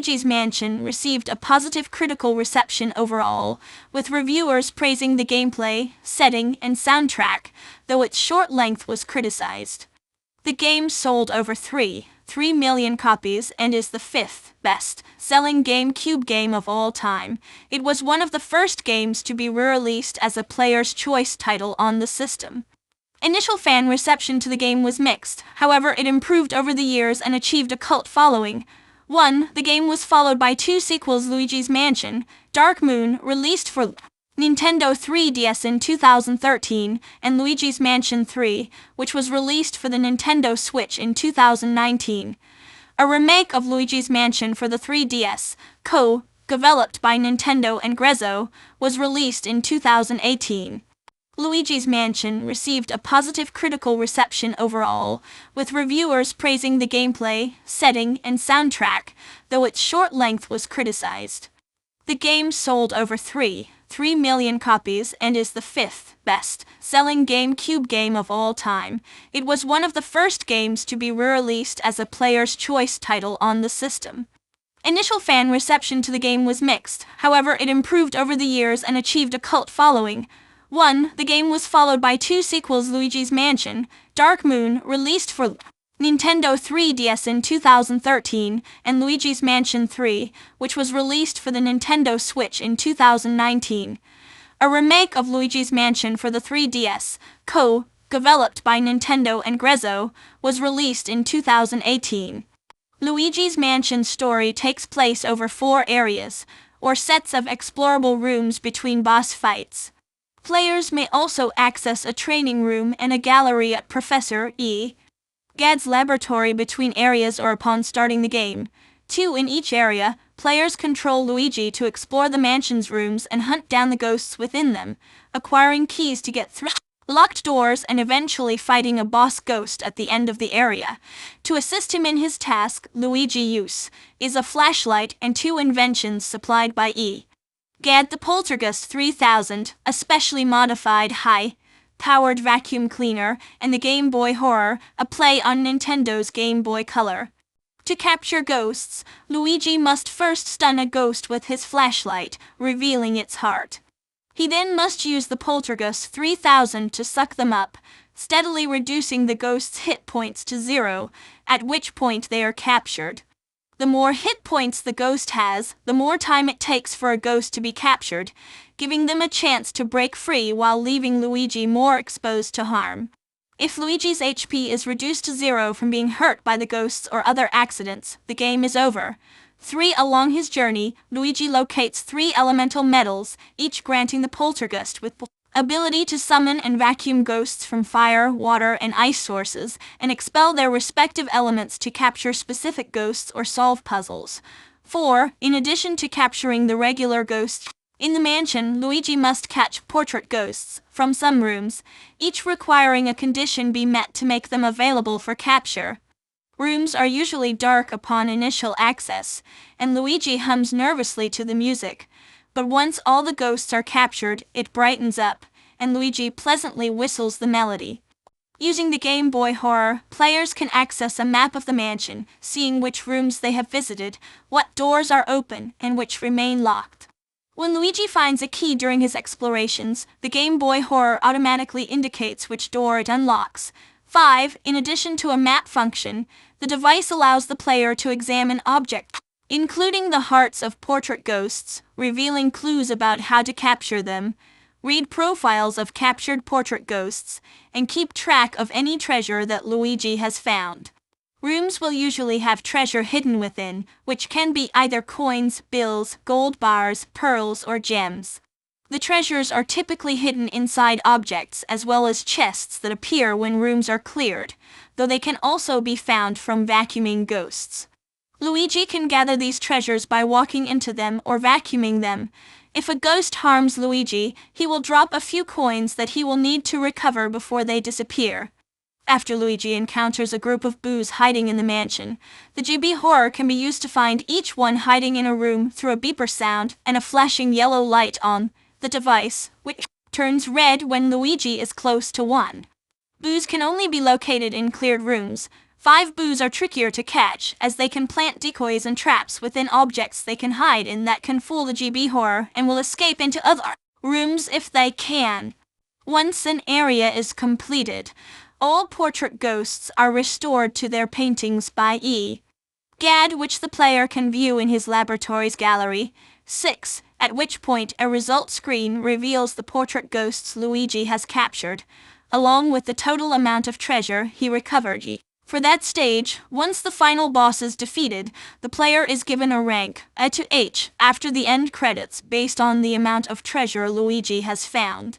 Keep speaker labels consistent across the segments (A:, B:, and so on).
A: Luigi's Mansion received a positive critical reception overall, with reviewers praising the gameplay, setting, and soundtrack, though its short length was criticized. The game sold over 3 million copies and is the fifth best-selling GameCube game of all time. It was one of the first games to be re-released as a player's choice title on the system. Initial fan reception to the game was mixed, however it improved over the years and achieved a cult following. The game was followed by 2 sequels: Luigi's Mansion, Dark Moon, released for Nintendo 3DS in 2013, and Luigi's Mansion 3, which was released for the Nintendo Switch in 2019. A remake of Luigi's Mansion for the 3DS, co-developed by Nintendo and Grezzo, was released in 2018. Luigi's Mansion received a positive critical reception overall, with reviewers praising the gameplay, setting, and soundtrack, though its short length was criticized. The game sold over 3 million copies and is the fifth best-selling GameCube game of all time. It was one of the first games to be re-released as a player's choice title on the system. Initial fan reception to the game was mixed, however it improved over the years and achieved a cult following. The game was followed by 2 sequels: Luigi's Mansion, Dark Moon, released for Nintendo 3DS in 2013, and Luigi's Mansion 3, which was released for the Nintendo Switch in 2019. A remake of Luigi's Mansion for the 3DS, co-developed by Nintendo and Grezzo, was released in 2018. Luigi's Mansion's story takes place over 4 areas, or sets of explorable rooms between boss fights. Players may also access a training room and a gallery at Professor E. Gad's laboratory between areas or upon starting the game. 2 in each area, players control Luigi to explore the mansion's rooms and hunt down the ghosts within them, acquiring keys to get through locked doors and eventually fighting a boss ghost at the end of the area. To assist him in his task, Luigi uses a flashlight and 2 inventions supplied by E. Gad: the Poltergust 3000, a specially modified high-powered vacuum cleaner, and the Game Boy Horror, a play on Nintendo's Game Boy Color. To capture ghosts, Luigi must first stun a ghost with his flashlight, revealing its heart. He then must use the Poltergust 3000 to suck them up, steadily reducing the ghost's hit points to 0, at which point they are captured. The more hit points the ghost has, the more time it takes for a ghost to be captured, giving them a chance to break free while leaving Luigi more exposed to harm. If Luigi's HP is reduced to 0 from being hurt by the ghosts or other accidents, the game is over. 3 Along his journey, Luigi locates 3 elemental metals, each granting the Poltergust with ability to summon and vacuum ghosts from fire, water, and ice sources, and expel their respective elements to capture specific ghosts or solve puzzles. 4 In addition to capturing the regular ghosts in the mansion, Luigi must catch portrait ghosts from some rooms, each requiring a condition be met to make them available for capture. Rooms are usually dark upon initial access, and Luigi hums nervously to the music. But once all the ghosts are captured, it brightens up, and Luigi pleasantly whistles the melody. Using the Game Boy Horror, players can access a map of the mansion, seeing which rooms they have visited, what doors are open, and which remain locked. When Luigi finds a key during his explorations, the Game Boy Horror automatically indicates which door it unlocks. 5 In addition to a map function, the device allows the player to examine objects, including the hearts of portrait ghosts, revealing clues about how to capture them, read profiles of captured portrait ghosts, and keep track of any treasure that Luigi has found. Rooms will usually have treasure hidden within, which can be either coins, bills, gold bars, pearls, or gems. The treasures are typically hidden inside objects as well as chests that appear when rooms are cleared, though they can also be found from vacuuming ghosts. Luigi can gather these treasures by walking into them or vacuuming them. If a ghost harms Luigi, he will drop a few coins that he will need to recover before they disappear. After Luigi encounters a group of boos hiding in the mansion, the GB Horror can be used to find each one hiding in a room through a beeper sound and a flashing yellow light on the device, which turns red when Luigi is close to one. Boos can only be located in cleared rooms. 5 boos are trickier to catch, as they can plant decoys and traps within objects they can hide in that can fool the GB horror and will escape into other rooms if they can. Once an area is completed, all portrait ghosts are restored to their paintings by GAD, which the player can view in his laboratory's gallery. 6. At which point a result screen reveals the portrait ghosts Luigi has captured, along with the total amount of treasure he recovered. For that stage, once the final boss is defeated, the player is given a rank A to H after the end credits based on the amount of treasure Luigi has found.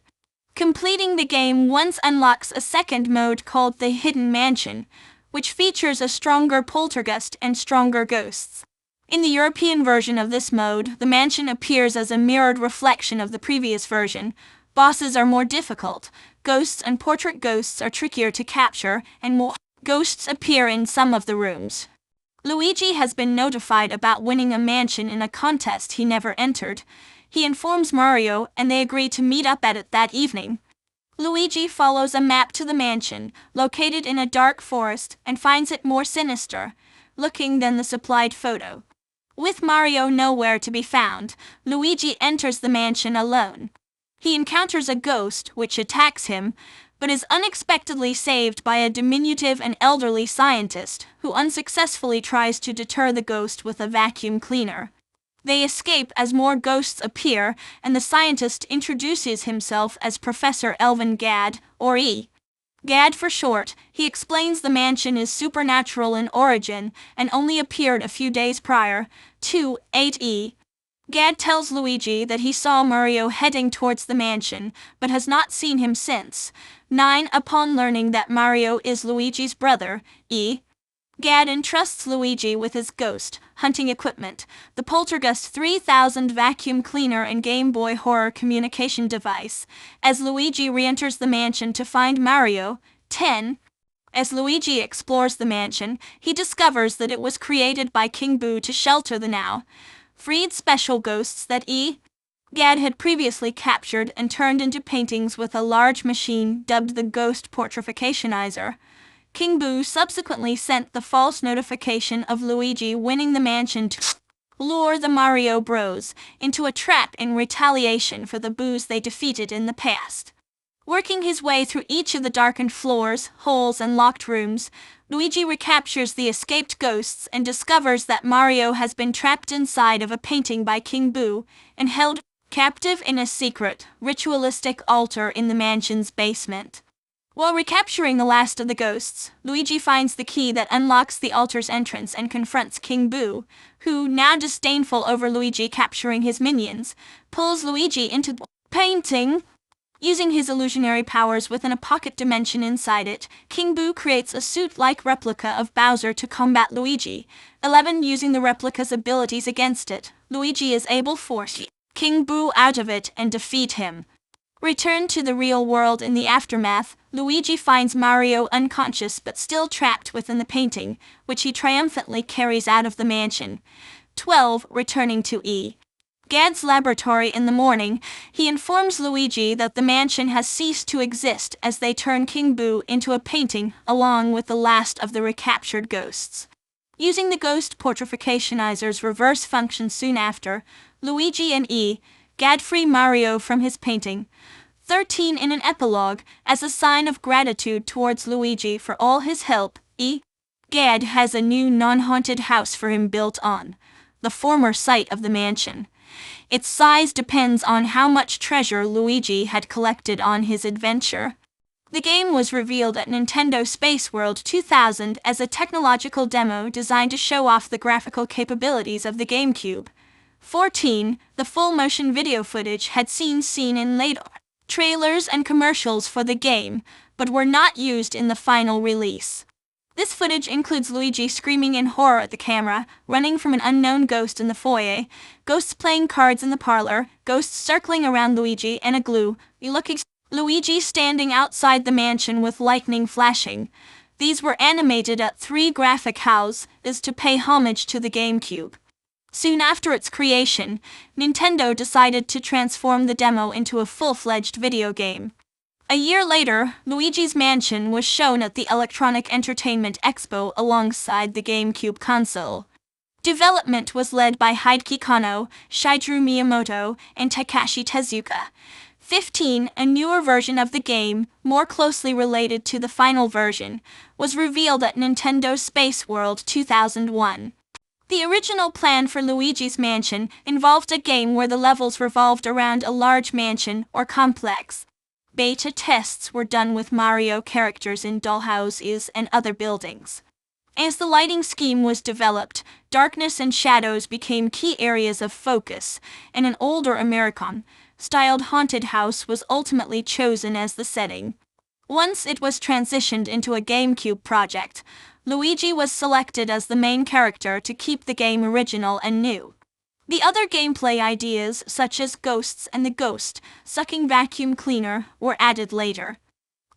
A: Completing the game once unlocks a second mode called the Hidden Mansion, which features a stronger poltergeist and stronger ghosts. In the European version of this mode, the mansion appears as a mirrored reflection of the previous version. Bosses are more difficult, ghosts and portrait ghosts are trickier to capture, and more ghosts appear in some of the rooms. Luigi has been notified about winning a mansion in a contest he never entered. He informs Mario and they agree to meet up at it that evening. Luigi follows a map to the mansion, located in a dark forest, and finds it more sinister looking than the supplied photo. With Mario nowhere to be found, Luigi enters the mansion alone. He encounters a ghost which attacks him, but is unexpectedly saved by a diminutive and elderly scientist who unsuccessfully tries to deter the ghost with a vacuum cleaner. They escape as more ghosts appear, and the scientist introduces himself as Professor Elvin Gad, or E. Gad for short. He explains the mansion is supernatural in origin and only appeared a few days prior to 8E. Gad tells Luigi that he saw Mario heading towards the mansion, but has not seen him since. 9. Upon learning that Mario is Luigi's brother, Gad entrusts Luigi with his ghost hunting equipment, the Poltergeist 3000 vacuum cleaner and Game Boy horror communication device, as Luigi re-enters the mansion to find Mario. 10. As Luigi explores the mansion, he discovers that it was created by King Boo to shelter the now freed special ghosts that Gad had previously captured and turned into paintings with a large machine dubbed the Ghost Portrificationizer. King Boo subsequently sent the false notification of Luigi winning the mansion to lure the Mario Bros into a trap in retaliation for the Boos they defeated in the past. Working his way through each of the darkened floors, holes, and locked rooms, Luigi recaptures the escaped ghosts and discovers that Mario has been trapped inside of a painting by King Boo and held captive in a secret, ritualistic altar in the mansion's basement. While recapturing the last of the ghosts, Luigi finds the key that unlocks the altar's entrance and confronts King Boo, who, now disdainful over Luigi capturing his minions, pulls Luigi into the painting. Using his illusionary powers within a pocket dimension inside it, King Boo creates a suit-like replica of Bowser to combat Luigi. 11. Using the replica's abilities against it, Luigi is able to force King Boo out of it and defeat him. Returned to the real world in the aftermath, Luigi finds Mario unconscious but still trapped within the painting, which he triumphantly carries out of the mansion. 12. Returning to Gad's laboratory in the morning, he informs Luigi that the mansion has ceased to exist as they turn King Boo into a painting along with the last of the recaptured ghosts. Using the Ghost Portrificationizer's reverse function soon after, Luigi and Gad free Mario from his painting. 13. In an epilogue, as a sign of gratitude towards Luigi for all his help, Gad has a new non-haunted house for him built on the former site of the mansion. Its size depends on how much treasure Luigi had collected on his adventure. The game was revealed at Nintendo Space World 2000 as a technological demo designed to show off the graphical capabilities of the GameCube. 14. The full motion video footage had seen in later trailers and commercials for the game, but were not used in the final release. This footage includes Luigi screaming in horror at the camera, running from an unknown ghost in the foyer, ghosts playing cards in the parlor, ghosts circling around Luigi, and a glue-looking Luigi standing outside the mansion with lightning flashing. These were animated at 3 Graphic House to pay homage to the GameCube. Soon after its creation, Nintendo decided to transform the demo into a full-fledged video game. A year later, Luigi's Mansion was shown at the Electronic Entertainment Expo alongside the GameCube console. Development was led by Hideki Kano, Shigeru Miyamoto, and Takashi Tezuka. 15, a newer version of the game, more closely related to the final version, was revealed at Nintendo Space World 2001. The original plan for Luigi's Mansion involved a game where the levels revolved around a large mansion or complex. Beta tests were done with Mario characters in dollhouses and other buildings. As the lighting scheme was developed, darkness and shadows became key areas of focus, and an older American-styled haunted house was ultimately chosen as the setting. Once it was transitioned into a GameCube project, Luigi was selected as the main character to keep the game original and new. The other gameplay ideas, such as ghosts and the ghost-sucking vacuum cleaner, were added later.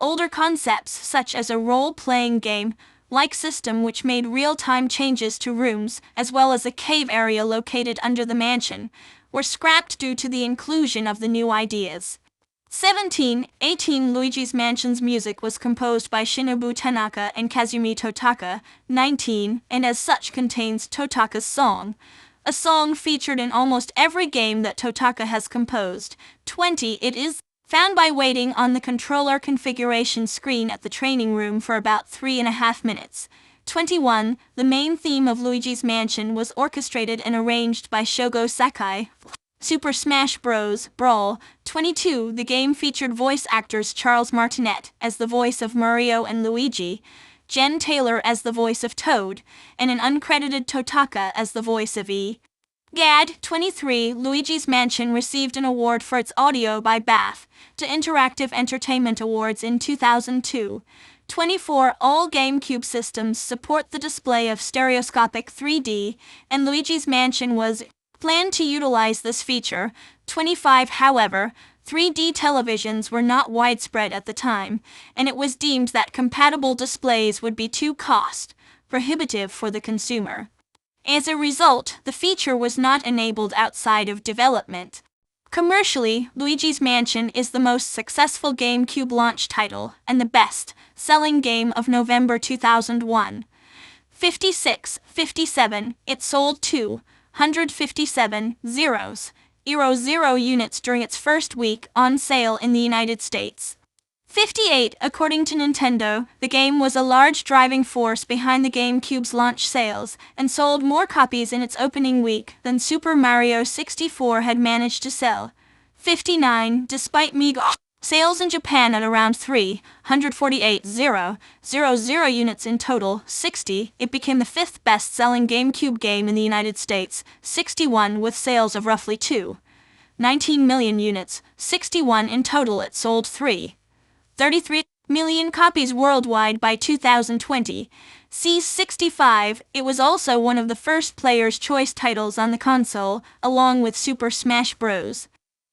A: Older concepts, such as a role-playing game-like system which made real-time changes to rooms, as well as a cave area located under the mansion, were scrapped due to the inclusion of the new ideas. 17. Luigi's Mansion's music was composed by Shinobu Tanaka and Kazumi Totaka. 19, and as such contains Totaka's song, a song featured in almost every game that Totaka has composed. 20. It is found by waiting on the controller configuration screen at the training room for about 3.5 minutes. 21. The main theme of Luigi's Mansion was orchestrated and arranged by Shogo Sakai. Super Smash Bros. Brawl. 22. The game featured voice actors Charles Martinet as the voice of Mario and Luigi, Jen Taylor as the voice of Toad, and an uncredited Totaka as the voice of E. Gad. 23. Luigi's Mansion received an award for its audio by BAFTA Interactive Entertainment Awards in 2002. 24. All GameCube systems support the display of stereoscopic 3D, and Luigi's Mansion was planned to utilize this feature. 25. However, 3D televisions were not widespread at the time, and it was deemed that compatible displays would be too cost-prohibitive for the consumer. As a result, the feature was not enabled outside of development. Commercially, Luigi's Mansion is the most successful GameCube launch title and the best-selling game of November 2001. 56. 57. It sold 257,000 units during its first week on sale in the United States. 58. According to Nintendo, the game was a large driving force behind the GameCube's launch sales and sold more copies in its opening week than Super Mario 64 had managed to sell. 59. Despite meager sales in Japan at around 348,000 units in total. 60. It became the fifth best-selling GameCube game in the United States. 61. With sales of roughly 19 million units. 61. In total it sold 33 million copies worldwide by 2020. C65. It was also one of the first Player's Choice titles on the console, along with Super Smash Bros.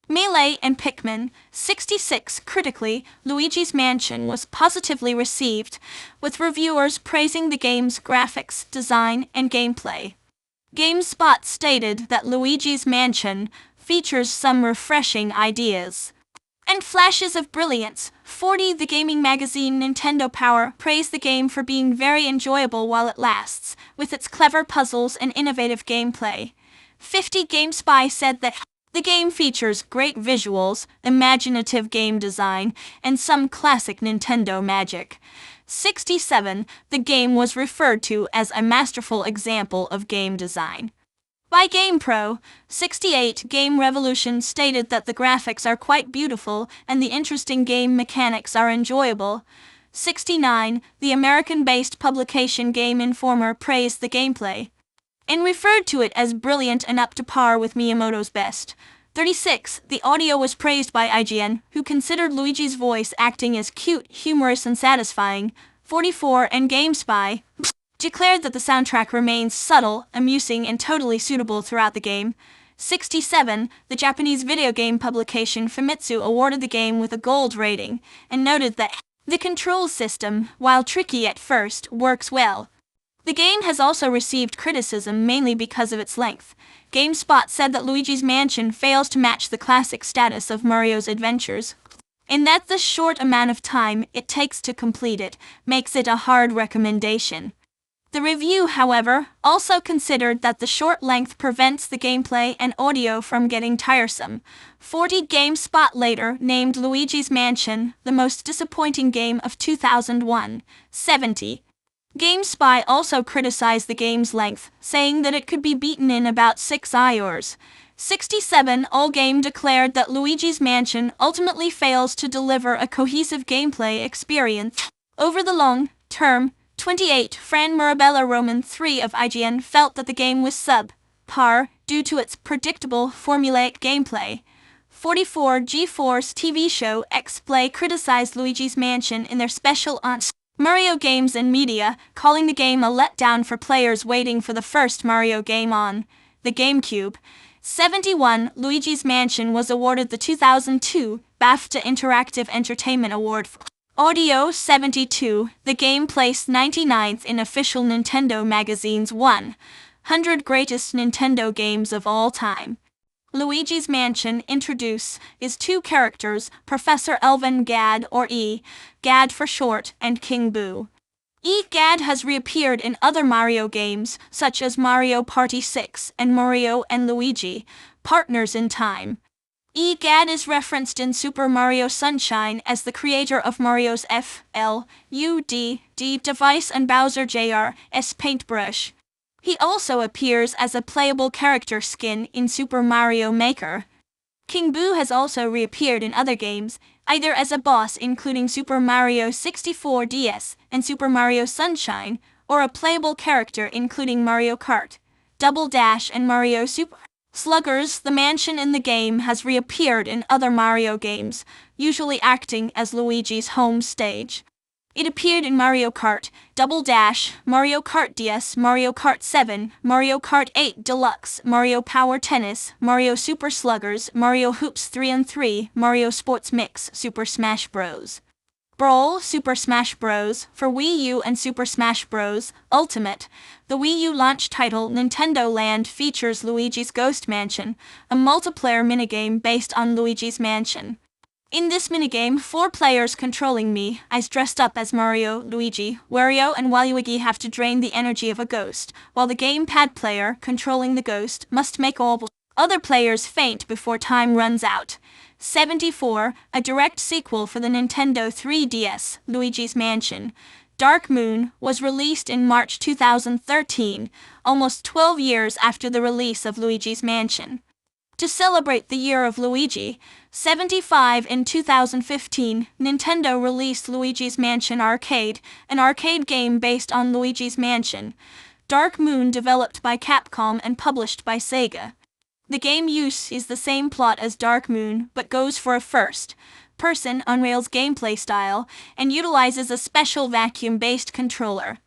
A: Melee and Pikmin. 66. Critically, Luigi's Mansion was positively received, with reviewers praising the game's graphics, design, and gameplay. GameSpot stated that Luigi's Mansion features some refreshing ideas and flashes of brilliance. 40. The gaming magazine Nintendo Power praised the game for being very enjoyable while it lasts, with its clever puzzles and innovative gameplay. 50. GameSpy said that the game features great visuals, imaginative game design, and some classic Nintendo magic. 67. The game was referred to as a masterful example of game design by GamePro. 68. Game Revolution stated that the graphics are quite beautiful and the interesting game mechanics are enjoyable. 69. The American-based publication Game Informer praised the gameplay and referred to it as brilliant and up to par with Miyamoto's best. 36. The audio was praised by IGN, who considered Luigi's voice acting as cute, humorous, and satisfying. 44. And GameSpy declared that the soundtrack remains subtle, amusing, and totally suitable throughout the game. 67. The Japanese video game publication Famitsu awarded the game with a gold rating, and noted that the control system, while tricky at first, works well. The game has also received criticism mainly because of its length. GameSpot said that Luigi's Mansion fails to match the classic status of Mario's adventures, in that the short amount of time it takes to complete it makes it a hard recommendation. The review, however, also considered that the short length prevents the gameplay and audio from getting tiresome. 40 GameSpot later named Luigi's Mansion the most disappointing game of 2001. 70. GameSpy also criticized the game's length, saying that it could be beaten in about 6 hours. 67. Allgame declared that Luigi's Mansion ultimately fails to deliver a cohesive gameplay experience over the long term. 28. Fran Mirabella Roman 3 of IGN felt that the game was sub-par due to its predictable, formulaic gameplay. 44. GeForce TV show X-Play criticized Luigi's Mansion in their special on Mario Games and Media, calling the game a letdown for players waiting for the first Mario game on the GameCube. 71. Luigi's Mansion was awarded the 2002 BAFTA Interactive Entertainment Award for audio. 72. The game placed 99th in official Nintendo Magazine's 100 Greatest Nintendo Games of All Time. Luigi's Mansion introduces two characters, Professor Elvin Gadd, or E. Gadd for short, and King Boo. E. Gadd has reappeared in other Mario games, such as Mario Party 6 and Mario and Luigi, Partners in Time. E. Gadd is referenced in Super Mario Sunshine as the creator of Mario's FLUDD device and Bowser Jr.'s paintbrush. He also appears as a playable character skin in Super Mario Maker. King Boo has also reappeared in other games, either as a boss including Super Mario 64 DS and Super Mario Sunshine, or a playable character including Mario Kart, Double Dash and Mario Super Sluggers. The mansion in the game has reappeared in other Mario games, usually acting as Luigi's home stage. It appeared in Mario Kart, Double Dash, Mario Kart DS, Mario Kart 7, Mario Kart 8 Deluxe, Mario Power Tennis, Mario Super Sluggers, Mario Hoops 3 and 3, Mario Sports Mix, Super Smash Bros. Brawl, Super Smash Bros. For Wii U and Super Smash Bros. Ultimate. The Wii U launch title Nintendo Land features Luigi's Ghost Mansion, a multiplayer minigame based on Luigi's Mansion. In this minigame, 4 players controlling me, as dressed up as Mario, Luigi, Wario and Waluigi have to drain the energy of a ghost, while the gamepad player, controlling the ghost, must make all other players faint before time runs out. 74. A direct sequel for the Nintendo 3DS, Luigi's Mansion, Dark Moon, was released in March 2013, almost 12 years after the release of Luigi's Mansion. To celebrate the year of Luigi, 75. In 2015, Nintendo released Luigi's Mansion Arcade, an arcade game based on Luigi's Mansion. Dark Moon, developed by Capcom and published by Sega. The game uses the same plot as Dark Moon, but goes for a first-person on-rails gameplay style, and utilizes a special vacuum-based controller.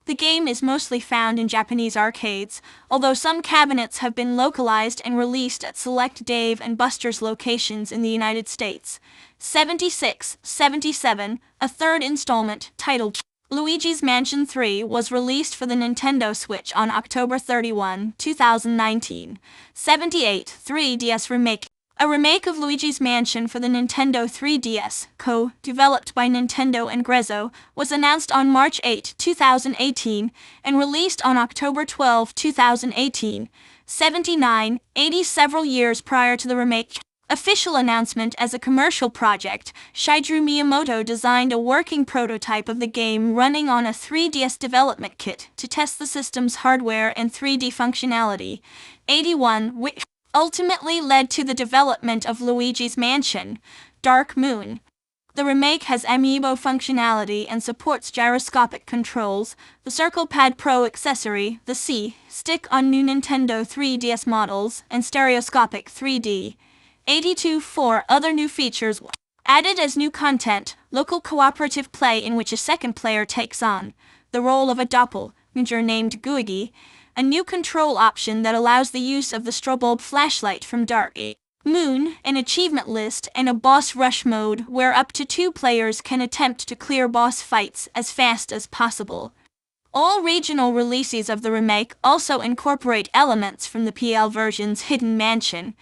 A: The game is mostly found in Japanese arcades, although some cabinets have been localized and released at select Dave & Buster's locations in the United States. 76. 77. A third installment, titled Luigi's Mansion 3, was released for the Nintendo Switch on October 31, 2019. 78. 3DS Remake. A remake of Luigi's Mansion for the Nintendo 3DS, co-developed by Nintendo and Grezzo, was announced on March 8, 2018, and released on October 12, 2018. 79. 80. Several years prior to the remake official announcement as a commercial project, Shigeru Miyamoto designed a working prototype of the game running on a 3DS development kit to test the system's hardware and 3D functionality. 81. Which ultimately led to the development of Luigi's Mansion, Dark Moon. The remake has amiibo functionality and supports gyroscopic controls, the Circle Pad Pro accessory, the C-Stick on new Nintendo 3DS models, and stereoscopic 3D. 82. 4 other new features were added as new content: local cooperative play in which a second player takes on the role of a doppelganger named Guigi, a new control option that allows the use of the strobbulb flashlight from Dark Moon, an achievement list, and a boss rush mode where up to 2 players can attempt to clear boss fights as fast as possible. All regional releases of the remake also incorporate elements from the PL version's Hidden Mansion.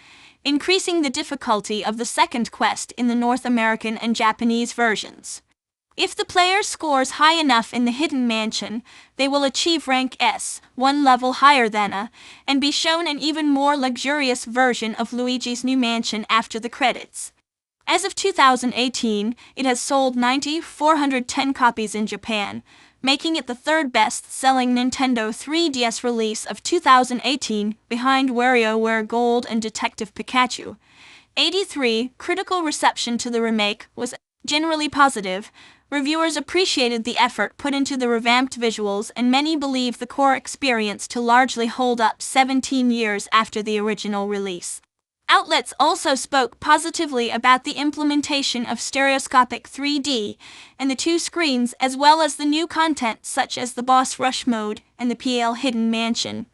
A: increasing the difficulty of the second quest in the North American and Japanese versions. If the player scores high enough in the Hidden Mansion, they will achieve rank S, one level higher than A, and be shown an even more luxurious version of Luigi's new mansion after the credits. As of 2018, it has sold 9,410 copies in Japan, making it the third best-selling Nintendo 3DS release of 2018, behind WarioWare Gold and Detective Pikachu. 83. Critical reception to the remake was generally positive. Reviewers appreciated the effort put into the revamped visuals, and many believe the core experience to largely hold up 17 years after the original release. Outlets also spoke positively about the implementation of stereoscopic 3D and the two screens, as well as the new content such as the boss rush mode and the PL Hidden Mansion.